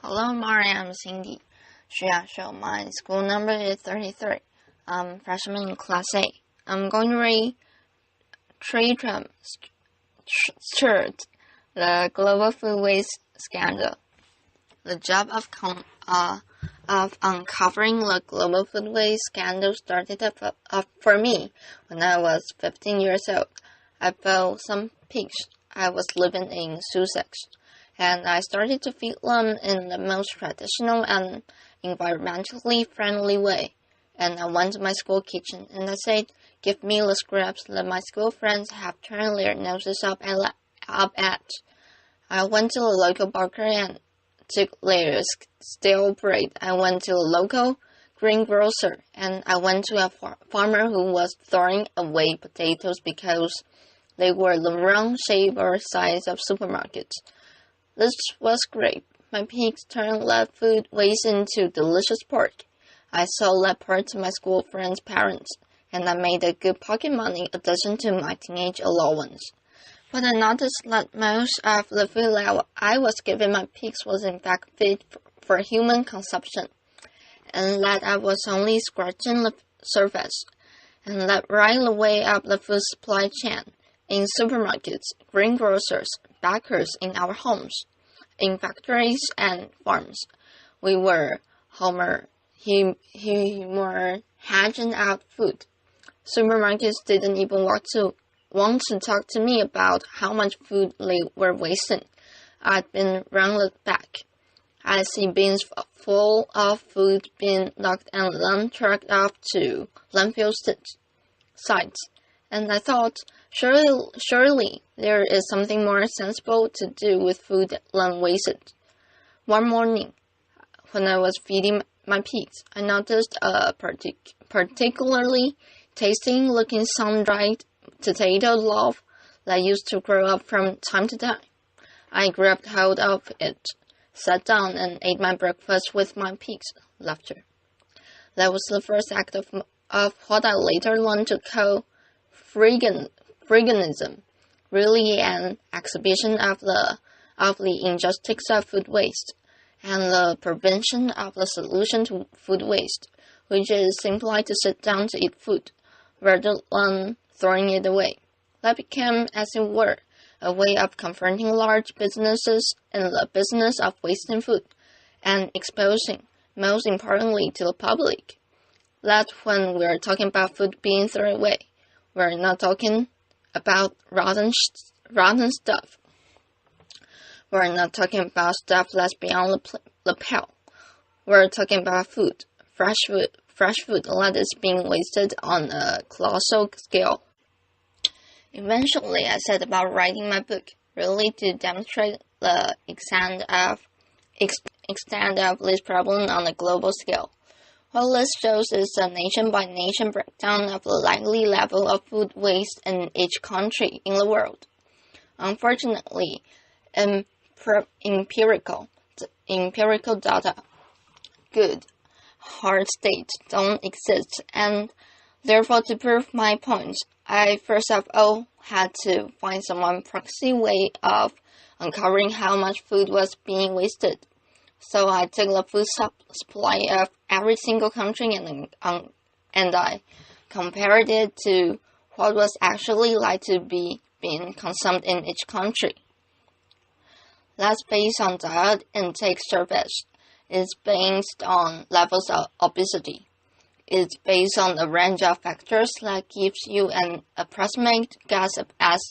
Hello, Mari. I'm Cindy. My school number is 33. I'm freshman in Class A. I'm going to read Tristram, Stuart, the global food waste scandal. The job of uncovering the global food waste scandal started up for me when I was 15 years old. I bought some pigs. I was living in Sussex, and I started to feed them in the most traditional and environmentally friendly way. And I went to my school kitchen and I said, "Give me the scraps that my school friends have turned their noses up at." I went to the local baker and took their stale bread. I went to a local greengrocer, and I went to a farmer who was throwing away potatoes because they were the wrong shape or size of supermarkets. This was great. My pigs turned that food waste into delicious pork. I sold that pork to my school friends' parents, and I made a good pocket money addition to my teenage allowance. But I noticed that most of the food that I was giving my pigs was in fact fit for human consumption, and that I was only scratching the surface, and that right the way up the food supply chain, in supermarkets, greengrocers, bakers, in our homes, in factories and farms, we were hedging out food. Supermarkets didn't even want to talk to me about how much food they were wasting. I'd been rounded back. I see bins full of food being locked and then trucked off to landfill sites, and I thought, surely there is something more sensible to do with food than waste it. One morning, when I was feeding my pigs, I noticed a particularly tasty-looking sun-dried potato loaf that used to grow up from time to time. I grabbed hold of it, sat down, and ate my breakfast with my pigs' laughter. That was the first act of what I later learned to call veganism, really an exhibition of the injustice of food waste, and the prevention of the solution to food waste, which is simply to sit down to eat food, rather than throwing it away. That became, as it were, a way of confronting large businesses in the business of wasting food, and exposing, most importantly to the public, that when we're talking about food being thrown away, we're not talking about rotten stuff. We're not talking about stuff that's beyond the pale. We're talking about food, fresh food that is being wasted on a colossal scale. Eventually, I set about writing my book, really to demonstrate the extent of this problem on a global scale. What this shows is a nation-by-nation breakdown of the likely level of food waste in each country in the world. Unfortunately, empirical data, good, hard states don't exist, and therefore to prove my point, I first of all had to find some proxy way of uncovering how much food was being wasted. So I took the food supply of every single country and I compared it to what was actually like to be being consumed in each country. That's based on diet intake surveys. It's based on levels of obesity. It's based on a range of factors that gives you an approximate guess as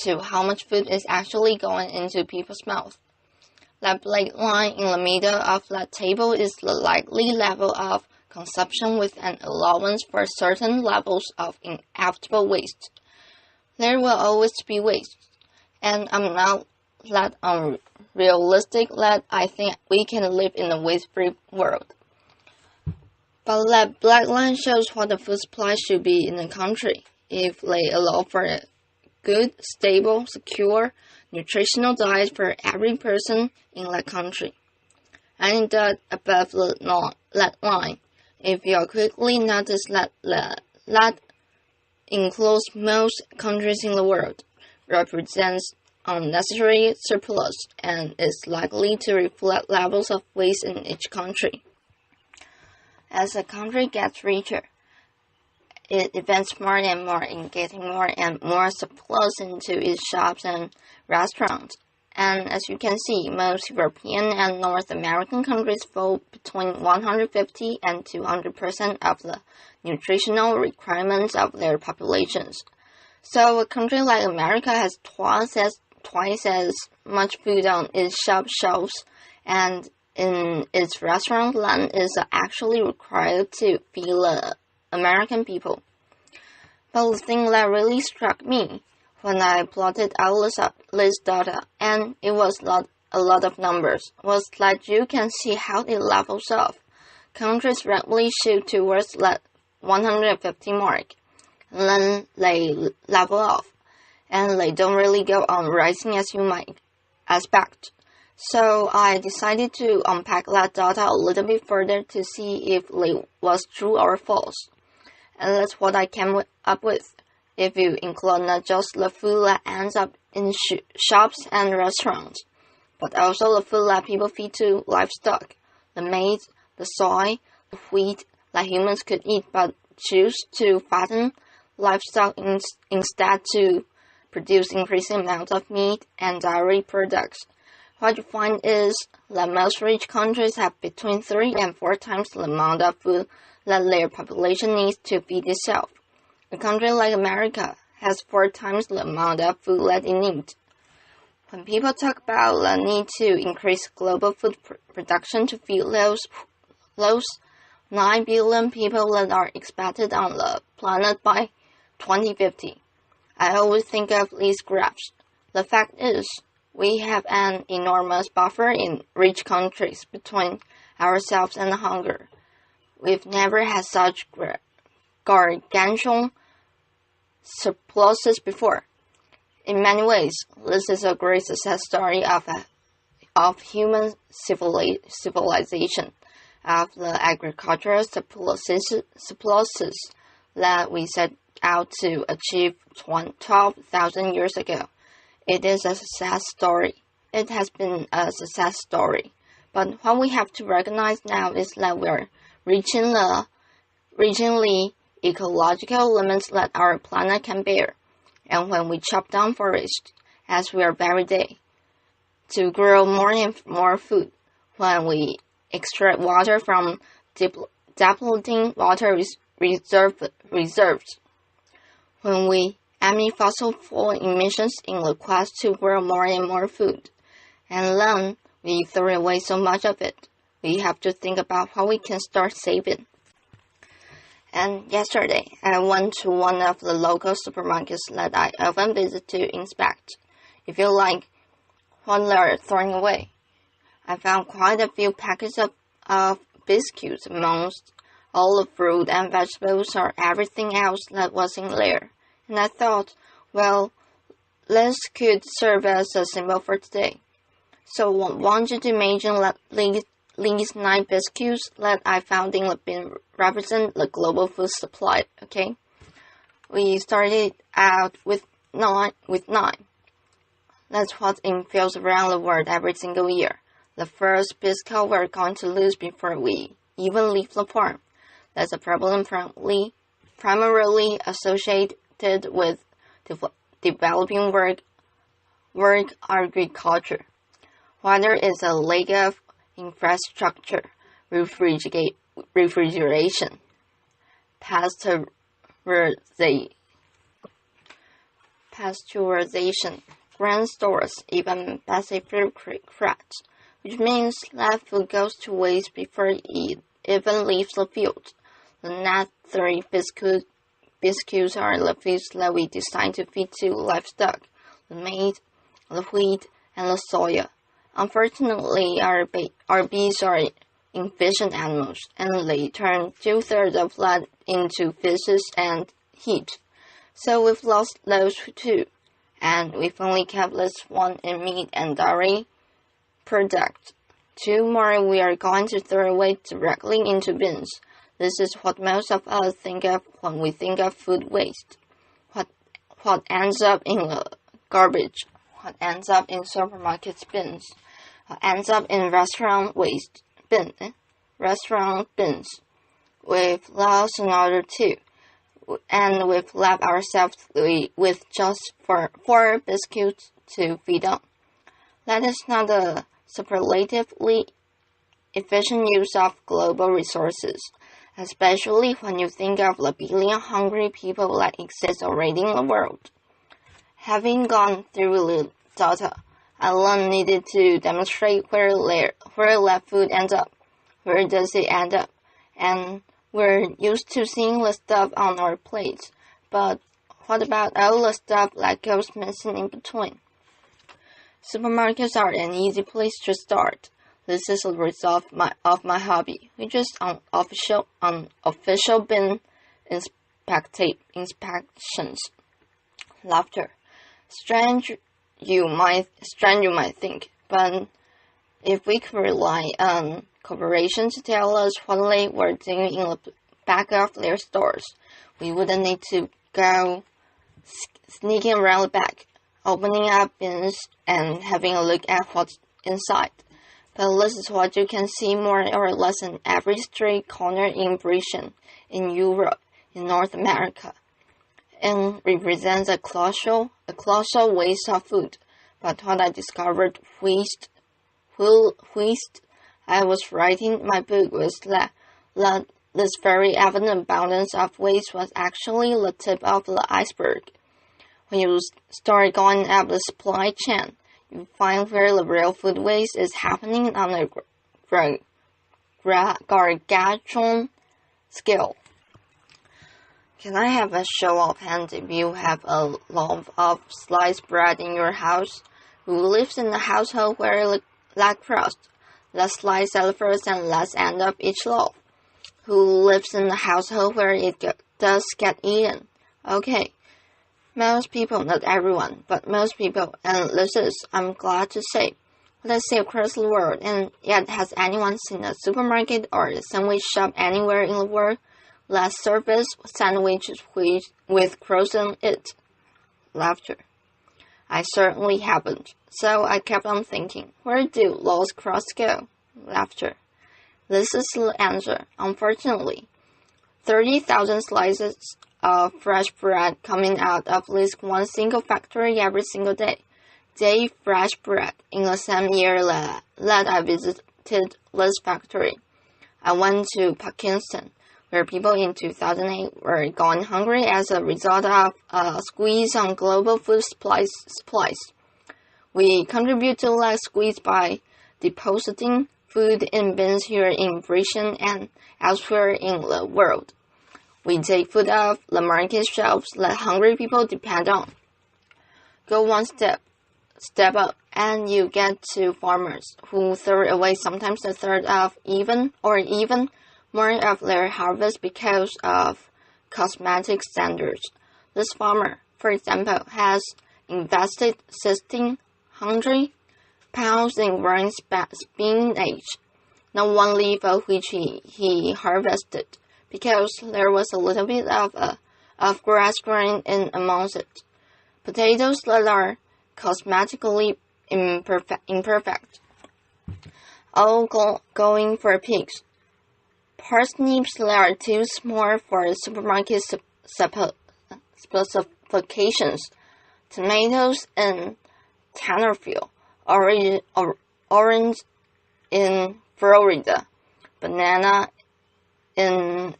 to how much food is actually going into people's mouths. That black line in the middle of that table is the likely level of consumption with an allowance for certain levels of inevitable waste. There will always be waste, and I'm not that unrealistic that I think we can live in a waste-free world. But that black line shows what the food supply should be in a country if they allow for a good, stable, secure, nutritional diet for every person in that country. And that above that line, if you quickly notice that includes most countries in the world, represents unnecessary surplus and is likely to reflect levels of waste in each country. As a country gets richer, it invests more and more in getting more and more surplus into its shops and restaurants. And as you can see, most European and North American countries fall between 150 and 200% of the nutritional requirements of their populations. So a country like America has twice as much food on its shop shelves, and in its restaurant land is actually required to feed the American people. But the thing that really struck me when I plotted out this data, and it was a lot of numbers, was that you can see how it levels off. Countries rapidly shoot towards that 150 mark, and then they level off, and they don't really go on rising as you might expect. So I decided to unpack that data a little bit further to see if it was true or false. And that's what I came up with. If you include not just the food that ends up in shops and restaurants, but also the food that people feed to livestock, the maize, the soy, the wheat that humans could eat but choose to fatten livestock instead to produce increasing amounts of meat and dairy products. What you find is that most rich countries have between 3 and 4 times the amount of food that their population needs to feed itself. A country like America has 4 times the amount of food that it needs. When people talk about the need to increase global food production to feed those 9 billion people that are expected on the planet by 2050, I always think of these graphs. The fact is, we have an enormous buffer in rich countries between ourselves and hunger. We've never had such gargantuan surpluses before. In many ways, this is a great success story of human civilization, of the agricultural surpluses that we set out to achieve 12,000 years ago. It is a success story. It has been a success story. But what we have to recognize now is that we're reaching the ecological limits that our planet can bear. And when we chop down forests, as we are every day, to grow more and more food, when we extract water from depleting water reserves, when we emit fossil fuel emissions in the quest to grow more and more food, and then we throw away so much of it, we have to think about how we can start saving. And yesterday, I went to one of the local supermarkets that I often visit to inspect, if you like, what they're throwing away. I found quite a few packets of biscuits amongst all the fruit and vegetables or everything else that was in there. And I thought, well, this could serve as a symbol for today. So I want you to imagine that these 9 biscuits that I found in the bin represent the global food supply, okay? We started out with 9. That's what infills around the world every single year. The first biscuit we're going to lose before we even leave the farm. That's a problem primarily associated with developing work agriculture. Whether it's a lack of infrastructure, refrigeration, pasteurization, grain stores, even basic food cracks, which means that food goes to waste before it even leaves the field. The next 3 biscuits are the foods that we decide to feed to livestock, the maize, the wheat, and the soya. Unfortunately, our bees are efficient animals, and they turn 2/3 of that into fishes and heat. So we've lost those 2, and we've only kept this 1 in meat and dairy products. 2 more we are going to throw away directly into bins. This is what most of us think of when we think of food waste. What ends up in the garbage. what ends up in supermarket bins ends up in restaurant bins. We've lost another two, and we've left ourselves with just four biscuits to feed on. That is not a superlatively efficient use of global resources, especially when you think of the billion hungry people that exist already in the world. Having gone through the data, I alone needed to demonstrate where that food ends up. Where does it end up? And we're used to seeing the stuff on our plates, but what about all the stuff that goes missing in between? Supermarkets are an easy place to start. This is a result of my hobby, which is unofficial bin inspections. Laughter. Strange you might think, but if we could rely on corporations to tell us what they were doing in the back of their stores, we wouldn't need to go sneaking around the back, opening up bins and having a look at what's inside. But this is what you can see more or less in every street corner in Britain, in Europe, in North America, and represents a colossal waste of food. But what I discovered whilst I was writing my book was that this very evident abundance of waste was actually the tip of the iceberg. When you start going up the supply chain, you find where the real food waste is happening on a gargantuan scale. Can I have a show of hands if you have a loaf of sliced bread in your house? Who lives in a household where that crust, that slice at first and let's end up each loaf? Who lives in a household where it does get eaten? Okay. Most people, not everyone, but most people, and this is, I'm glad to say, what I see across the world, and yet has anyone seen a supermarket or a sandwich shop anywhere in the world that serves sandwiches with crows in it? Laughter. I certainly haven't, so I kept on thinking, where do those crusts go? Laughter. This is the answer, unfortunately. 30,000 slices of fresh bread coming out of at least one single factory every single day. Day fresh bread. In the same year that I visited this factory, I went to Pakistan, where people in 2008 were going hungry as a result of a squeeze on global food supplies. We contribute to that squeeze by depositing food in bins here in Britain and elsewhere in the world. We take food off the market shelves that hungry people depend on. Go one step up, and you get to farmers who throw away sometimes a third of even more of their harvest because of cosmetic standards. This farmer, for example, has invested 1,600 pounds in growing spinach, not one leaf of which he harvested, because there was a little bit of grass growing in amongst it. Potatoes that are cosmetically imperfect. All going for pigs. Parsnips that are too small for supermarket specifications. Tomatoes in Tenerife. Orange in Florida. Banana in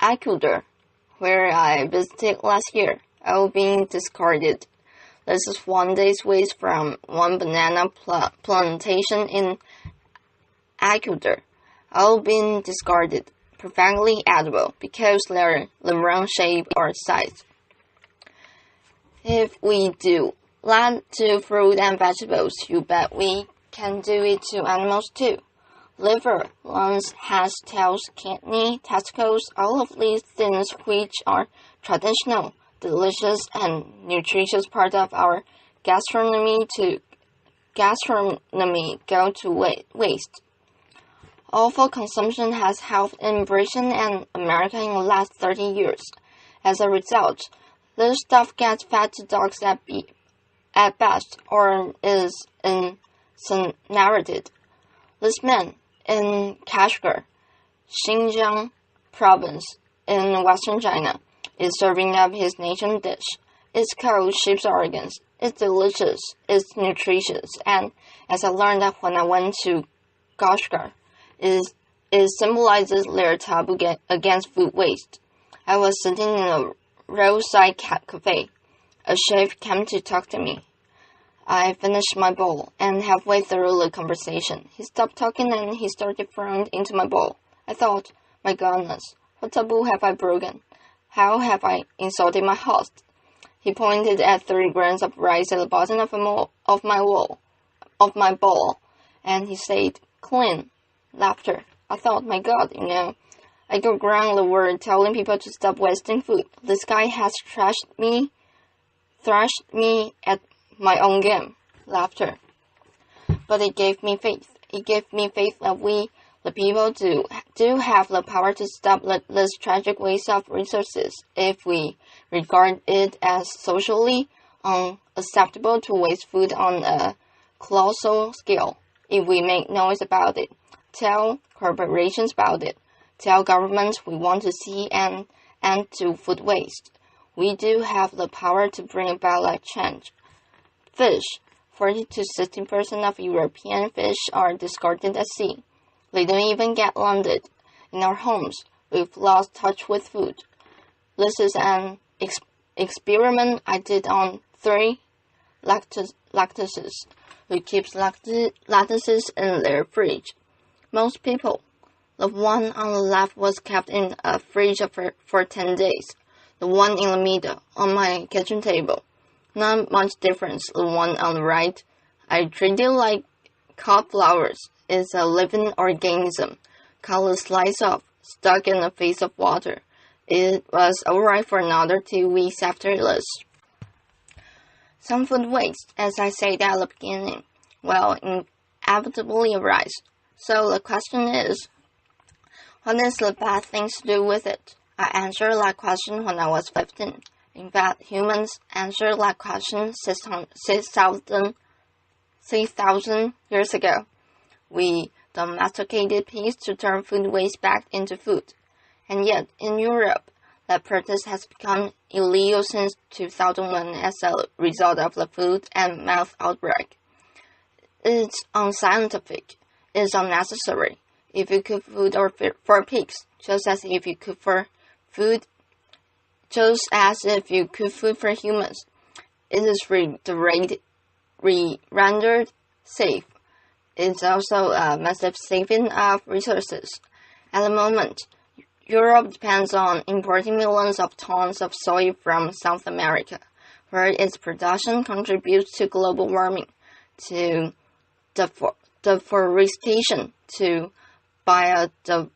Ecuador, where I visited last year, all being discarded. This is one day's waste from one banana plantation in Ecuador, all being discarded, perfectly edible, because they're the wrong shape or size. If we do that to fruit and vegetables, you bet we can do it to animals too. Liver, lungs, heads, tails, kidney, testicles, all of these things which are traditional, delicious, and nutritious part of our gastronomy go to waste. Awful consumption has helped in Britain and America in the last 30 years. As a result, this stuff gets fed to dogs at best or is incinerated. This man in Kashgar, Xinjiang province in western China, is serving up his national dish. It's called sheep's organs. It's delicious, it's nutritious, and as I learned that when I went to Kashgar, it symbolizes their taboo against food waste. I was sitting in a roadside cafe. A chef came to talk to me. I finished my bowl, and halfway through the conversation, he stopped talking and he started throwing into my bowl. I thought, my goodness, what taboo have I broken? How have I insulted my host? He pointed at 30 grams of rice at the bottom of my bowl, and he said, clean. Laughter. I thought, my God, I go around the world telling people to stop wasting food. This guy has thrashed me at my own game. Laughter. But it gave me faith. It gave me faith that we, the people, do have the power to stop this tragic waste of resources if we regard it as socially unacceptable to waste food on a colossal scale. If we make noise about it, tell corporations about it, tell governments we want to see an end to food waste, we do have the power to bring about that change. Fish. 40 to 60% of European fish are discarded at sea. They don't even get landed. In our homes, we've lost touch with food. This is an experiment I did on 3 lactuses who keeps lettuces in their fridge. Most people. The one on the left was kept in a fridge for 10 days. The one in the middle, on my kitchen table. Not much difference. The one on the right, I treat it like cauliflowers. It's a living organism. Cut a slice off, stuck in a face of water. It was alright for another 2 weeks after this. Some food waste, as I said at the beginning, will inevitably arise. So the question is, what is the bad things to do with it? I answered that question when I was 15. In fact, humans answered that question 6,000 years ago. We domesticated pigs to turn food waste back into food. And yet, in Europe, that practice has become illegal since 2001 as a result of the food and mouth outbreak. It's unscientific. It's unnecessary. If you cook food for pigs, just as if you cook for humans, it is rendered safe. It's also a massive saving of resources. At the moment, Europe depends on importing millions of tons of soy from South America, where its production contributes to global warming, to deforestation, to biodiversity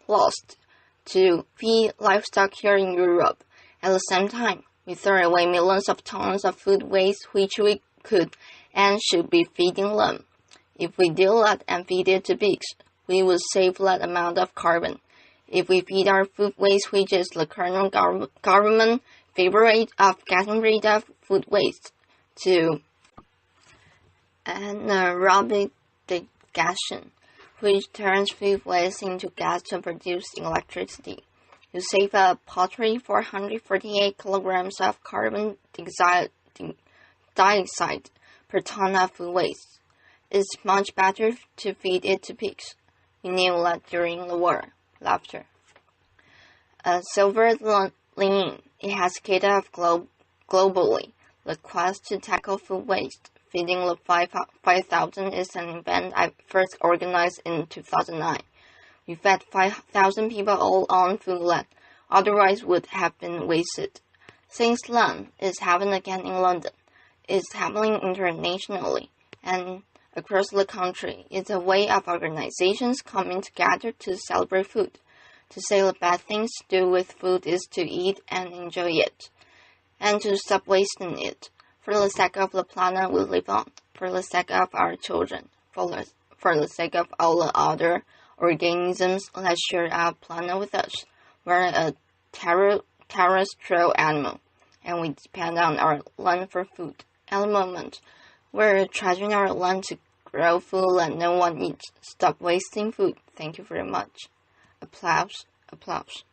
lost, to feed livestock here in Europe. At the same time, we throw away millions of tons of food waste which we could and should be feeding them. If we do that and feed it to pigs, we will save that amount of carbon. If we feed our food waste, which is the current government favorite of getting rid of food waste, to anaerobic digestion, which turns food waste into gas to produce electricity, you save a paltry 448 kilograms of carbon dioxide per ton of food waste. It's much better to feed it to pigs. We knew that during the war. Laughter. A silver lining. It has kicked off globally. The quest to tackle food waste. Feeding the 5,000 is an event I first organized in 2009. We fed 5,000 people all on food that otherwise would have been wasted. Since then, it's happened again in London. It's happening internationally and across the country. It's a way of organizations coming together to celebrate food. To say the bad things to do with food is to eat and enjoy it, and to stop wasting it, for the sake of the planet we live on, for the sake of our children, for the sake of all the other organisms that share our planet with us. We're a terrestrial animal. and we depend on our land for food. At the moment, we're treasuring our land to grow food that no one eats. Stop wasting food. Thank you very much. Applause, applause.